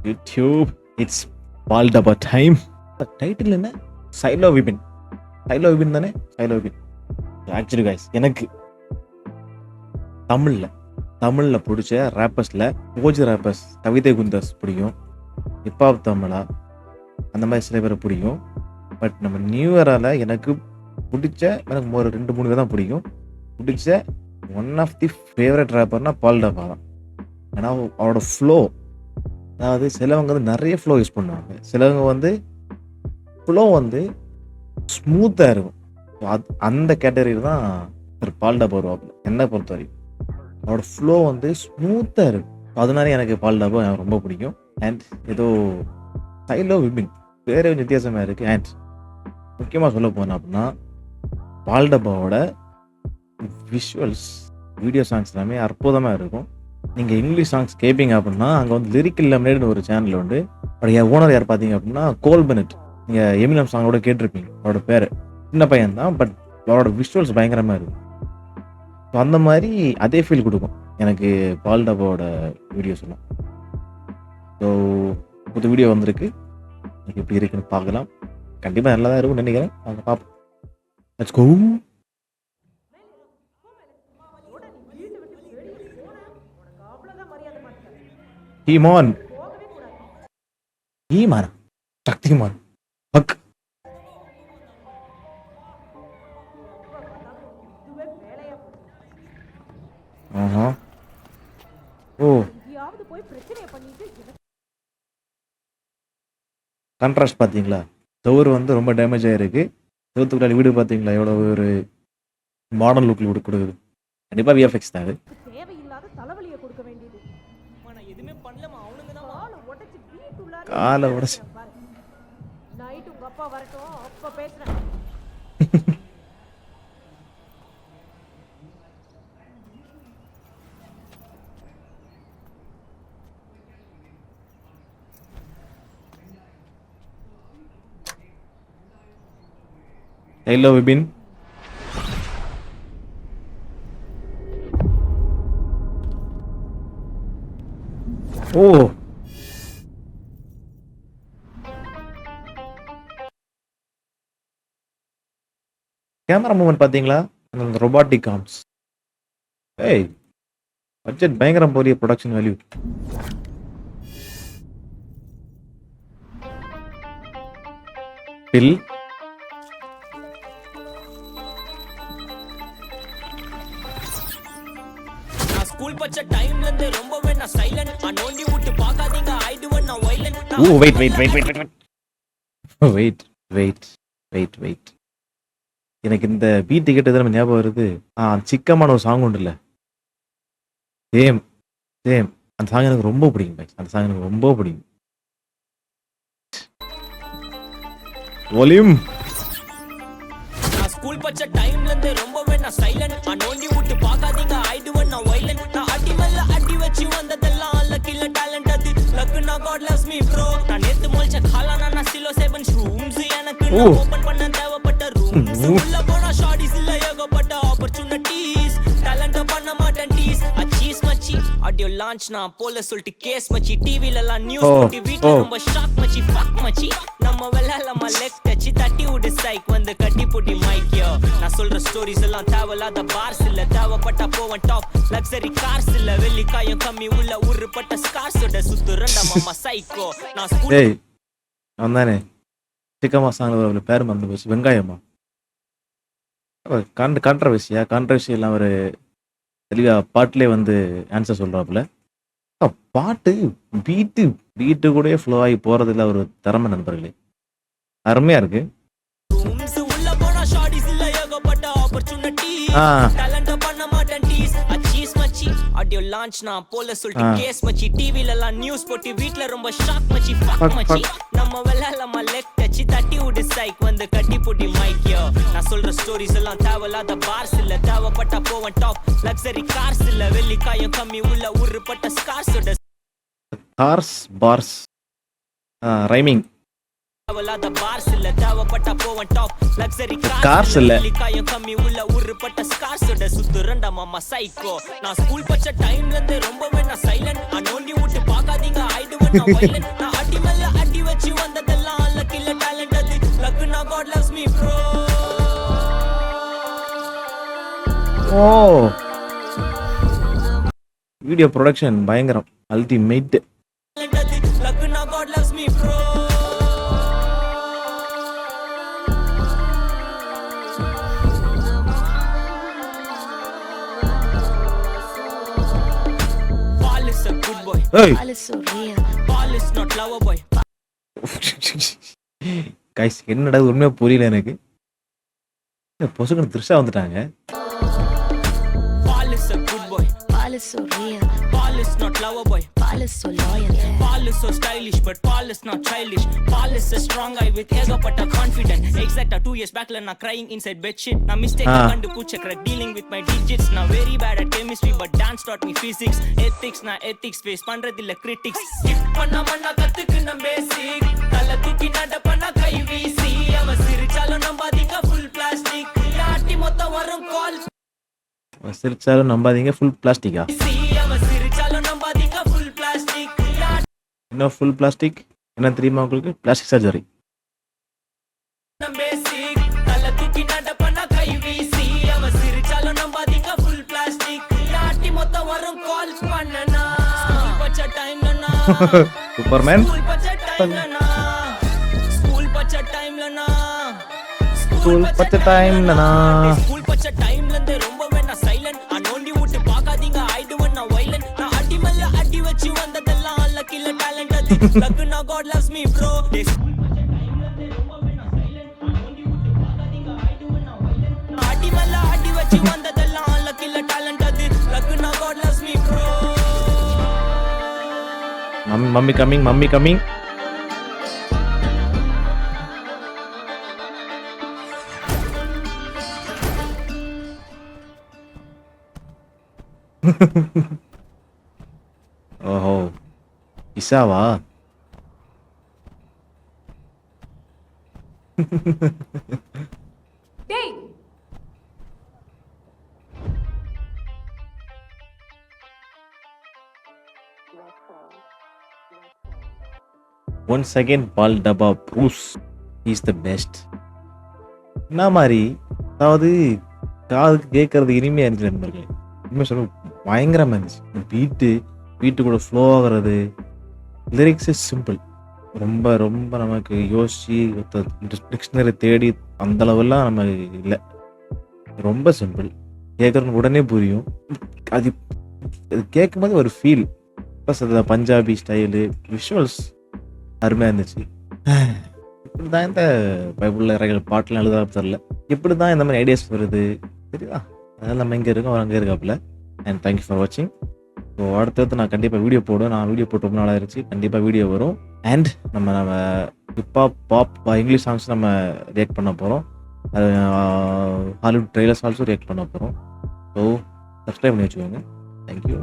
YouTube it's பால் டப்பா time. Title என்ன? சைலோ விபின். சைலோ விபின் தானே? சைலோ விபின். ஆக்சுவலி கைஸ், எனக்கு தமிழில் பிடிச்ச ரேப்பர்ஸில் ஓஜி ரேப்பர்ஸ் கவிதை குந்தஸ் பிடிக்கும், ஹிப்ஹாப் தமிழா அந்த மாதிரி சில பேரை பிடிக்கும். பட் நம்ம நியூ இயரால் எனக்கு பிடிச்ச ஒரு 2-3 பேர் தான் பிடிக்கும். பிடிச்ச ஒன் ஆஃப் தி ஃபேவரட் ரேப்பர்னால் பால் டப்பா தான். ஏன்னா அவரோட ஃப்ளோ, அதாவது சிலவங்க வந்து நிறைய ஃப்ளோ யூஸ் பண்ணுவாங்க, சிலவங்க வந்து ஃப்ளோ வந்து ஸ்மூத்தாக இருக்கும். அந்த கேட்டகரியில் தான் பால் டப்பா வருவாங்க என்னை பொறுத்த வரைக்கும். அவரோட ஃப்ளோ வந்து ஸ்மூத்தாக இருக்கும், அதனால எனக்கு பால் டப்பா எனக்கு ரொம்ப பிடிக்கும். அண்ட் ஏதோ சைலோ விபின் வேறு கொஞ்சம் வித்தியாசமாக இருக்குது. அண்ட் முக்கியமாக சொல்ல போனேன் அப்படின்னா பால் டப்பாவோட விஷுவல்ஸ், வீடியோ சாங்ஸ் எல்லாமே அற்புதமாக இருக்கும். நீங்கள் இங்கிலீஷ் சாங்ஸ் கேட்பீங்க அப்படின்னா அங்கே வந்து லிரிக்கல் லெமனேட்னு ஒரு சேனல் உண்டு. அவருடைய ஓனர் யார் பார்த்தீங்க அப்படின்னா கோல் பெனட். நீங்கள் எமினம் சாங்கோட கேட்டிருப்பீங்க, அவரோட பேர். சின்ன பையன் தான், பட் அவரோட விஷுவல்ஸ் பயங்கரமாக இருக்கும். ஸோ அந்த மாதிரி அதே ஃபீல் கொடுக்கும் எனக்கு பால் டப்பாவோட வீடியோஸ் எல்லாம். ஸோ புது வீடியோ வந்திருக்கு, எனக்கு எப்படி இருக்குன்னு பார்க்கலாம். கண்டிப்பாக நல்லா தான் இருக்கும்னு நினைக்கிறேன். நாங்கள் பார்ப்போம். Let's go. ஈமான் ஈமான் சக்திமான் பக். ஓ கான்ட்ராஸ்ட் பார்த்தீங்களா? டவர் வந்து ரொம்ப டேமேஜ் ஆகிருக்கு. செவத்துக்குள்ள வீடு பார்த்தீங்களா எவ்வளோ ஒரு மாடர்ன் லுக்கில் வீடு கொடுக்குது. கண்டிப்பாக விஎஃப்எக்ஸ் தான் அது. காலை உடச்சு ஹலோ விபின். ஓ கேமரா மூவ்மெண்ட் பார்த்தீங்களா? அந்த ரொபாட்டிக் ஆர்ம்ஸ். ஏய் பட்ஜெட் பயங்கரம் போலிய ப்ரொடக்ஷன் வேல்யூ. பில் ஸ்கூல் பச்ச டைம்ல இருந்து ரொம்பவே நான் சைலண்ட். நான் நோண்டி விட்டு பார்க்காதீங்க, I do one non violent. Oh wait wait wait wait wait wait wait wait எனக்கு இந்த பீட் டிக்கெட் எதாவது நம்ம ஞாபகம் வருது. சிக்கமான ஒரு சாங் உண்டுல்ல, சேம் சேம் அந்த சாங் எனக்கு ரொம்ப பிடிக்கும். அந்த சாங் எனக்கு ரொம்ப பிடிக்கும். வால்யூம். ஸ்கூல் பச்ச டைம்ல இருந்து ரொம்பவே நான் சைலண்ட். நான் நோண்டி விட்டு பார்க்காதீங்க, I do one non violent. நான் அடி மேல அடி வச்சு வந்ததெல்லாம் லக்கில டேலண்ட். அது லக்குனா காட் லவ்ஸ் மீ ப்ரோ. நான் நேத்து மொல்ச்ச காலானா நான் சிலோ 7 ரூம்ஸ் எனக்கு நான் ஓபன் பண்ண தேவைப்பட்ட ரூம்ஸ். உள்ள போனா ஷார்ட்ஸ் இல்ல ஏகப்பட்ட ஆப்பர்ச்சுனிட்டிஸ். டேலண்ட் பண்ண மாட்டேன் டீஸ். அச்சீஸ் மச்சி ஆடியோ லான்ச் நான் போல சொல்லிட்டு கேஸ் மச்சி. டிவில எல்லாம் நியூஸ் போட்டு வீட்ல ரொம்ப ஷாக் மச்சி. ஃபக் மச்சி நம்ம வெள்ளலமா லெக் டச் தட்டி விடு சைக் வந்து கட்டி போட்டி மைக். யோ நான் சொல்ற ஸ்டோரிஸ் எல்லாம் தேவையில்லாத பார்ஸ் இல்ல, தேவைப்பட்டா போவன் டாப் லக்ஸரி கார்ஸ் இல்ல. வெள்ளிக்காயம் கம்மி உள்ள உருப்பட்ட ஸ்கார்ஸோட சுத்துறண்டா மாமா சைக்கோ. நான் ஸ்கூல் ஏய் வந்தானே சிக்கமா சாங்ல பேர் மறந்து போச்சு, வெங்காயமா. கான்ட்ரவர்சி எல்லாம் ஒரு தெளிவா பாட்டிலே வந்து ஆன்சர் சொல்றாப்புல. பாட்டு பீட்டு கூட ஃப்ளோ ஆகி போறதுல ஒரு திறமை நண்பர்களே, அருமையா இருக்கு. ஆடியோ லான்ச் நான் போல சொல்லிட்டு கேஸ் மச்சி. டிவில எல்லாம் நியூஸ் போட்டு வீட்ல ரொம்ப ஷாக் மச்சி. ஃபக் மச்சி நம்ம வெள்ளலமா லெக் டச் தட்டி விடு சைக் வந்து கட்டி போட்டி மைக். யோ நான் சொல்ற ஸ்டோரிஸ் எல்லாம் தேவையில்லாத பார்ஸ் இல்ல, தேவைப்பட்டா போவன் டாப் லக்ஸரி கார்ஸ் இல்ல. வெள்ளிக்காயம் கம்மி உள்ள உருப்பட்ட ஸ்கார்ஸோட கார்ஸ் பார்ஸ் ரைமிங். தேவையில்லாத பார்ஸ் இல்ல, தேவைப்பட்டா போவன் டாப் லக்ஸரி கார்ஸ் இல்ல. வெள்ளிக்காயம் கம்மி உள்ள உருப்பட்ட ஸ்கார்ஸோட சுத்துறண்டா மாமா சைக்கோ. நான் ஸ்கூல் பச்ச டைம்ல இருந்து ரொம்பவே நான் சைலண்ட். நான் நோண்டி விட்டு பார்க்காதீங்க, ஐ டு நான் violent. நான் அடி மேல அடி வச்சு வந்ததெல்லாம் luck இல்ல talent அது. Luck na God loves me bro. ஓ வீடியோ ப்ரொடக்ஷன் பயங்கரம் அல்டிமேட். Talent அது. Luck na God loves me bro. Paul is a good boy. ஏய் All is so real. Paul is not lover boy. Guys என்னடா உண்மையா புரியல எனக்கு. பொசுக்கு த்ரிஷா வந்துட்டாங்க. Paul is a good boy. All is so real. Paul is not lover boy. All is so loyal. Paul is so stylish, but Paul is not childish. Paul is a strong guy with ego but a confident. Exact 2 years back, na crying inside bed shit. Na mistake kandu pucha crack dealing with my digits. Na very bad at chemistry, but dance taught me physics. Ethics na ethics face pandradilla critics. Skip panna manna kattukuna basic. Tala thooki nada panna kai veesi. Ava sirichalo nambadinga full plastic. Yaati motta varum call. சிரிச்சாலும் நம்பாதீங்க full பிளாஸ்டிக்கா? Ava sirichalo nambadinga full plastic. என்ன full plastic என்ன தெரியுமா உங்களுக்கு? Plastic surgery. basic. Tala thooki nada panna kai veesi. Ava sirichalo nambadinga full plastic. Yaati motta varum calls pannana. School pacha time la na. Superman. School pacha time la na. School pacha time la na. School pacha time la na. School pacha time la de romba vena silent. Anondi vittu paakadinga aiduvan na violent. Na adi mella adi vechi vandadella luck illa talent adu. Luck na God loves me bro. School pacha time la de romba vena silent. Anondi vittu paakadinga aiduvan na violent. Na adi mella adi vechi vandadella luck illa talent adu. Luck na God loves me bro. Mummy coming mummy coming. ஓஹோ இசாவா? டேய் one second பால் டபா Bruce is the best. என்ன மாதிரி அதாவது காதுக்கு கேட்கறது இனிமையாக இருந்துச்சு நண்பர்களே. உண்மை சொல்ல பயங்கரமாக இருந்துச்சு. பீட்டு கூட ஃப்ளோ ஆகிறது, லிரிக்ஸ் இஸ் சிம்பிள். ரொம்ப ரொம்ப நமக்கு யோசிச்சு டிக்ஷனரி தேடி அந்த அளவுலாம் நம்ம இல்லை. ரொம்ப சிம்பிள், கேட்குறதுக்கு உடனே புரியும். அது கேட்கும்போது ஒரு ஃபீல் ப்ளஸ் அதில் பஞ்சாபி ஸ்டைலு விஷுவல்ஸ் அருமையாக இருந்துச்சு. இப்படி தான் இந்த பைபிளில் இறங்குற பாட்டெலாம் எழுதா தெரில. இப்படி தான் இந்த மாதிரி ஐடியாஸ் வருது சரிதா. அதனால் நம்ம இங்கே இருக்கோம், அவர் அங்கே இருக்காப்புல. அண்ட் தேங்க்யூ ஃபார் வாட்சிங். ஸோ அடுத்தடுத்து நான் கண்டிப்பாக வீடியோ போடுவேன். நான் வீடியோ போட்டு ரொம்ப நாள் ஆயிடுச்சு, கண்டிப்பாக வீடியோ வரும். அண்ட் நம்ம ஹிப்ஹாப் பாப் இங்கிலீஷ் சாங்ஸ் நம்ம ரியாக்ட் பண்ண போகிறோம். ஹாலிவுட் ட்ரெய்லர்ஸ் ஆல்சோ ரியாக்ட் பண்ண போகிறோம். ஸோ சப்ஸ்கிரைப் பண்ணி வச்சுக்கோங்க. தேங்க்யூ.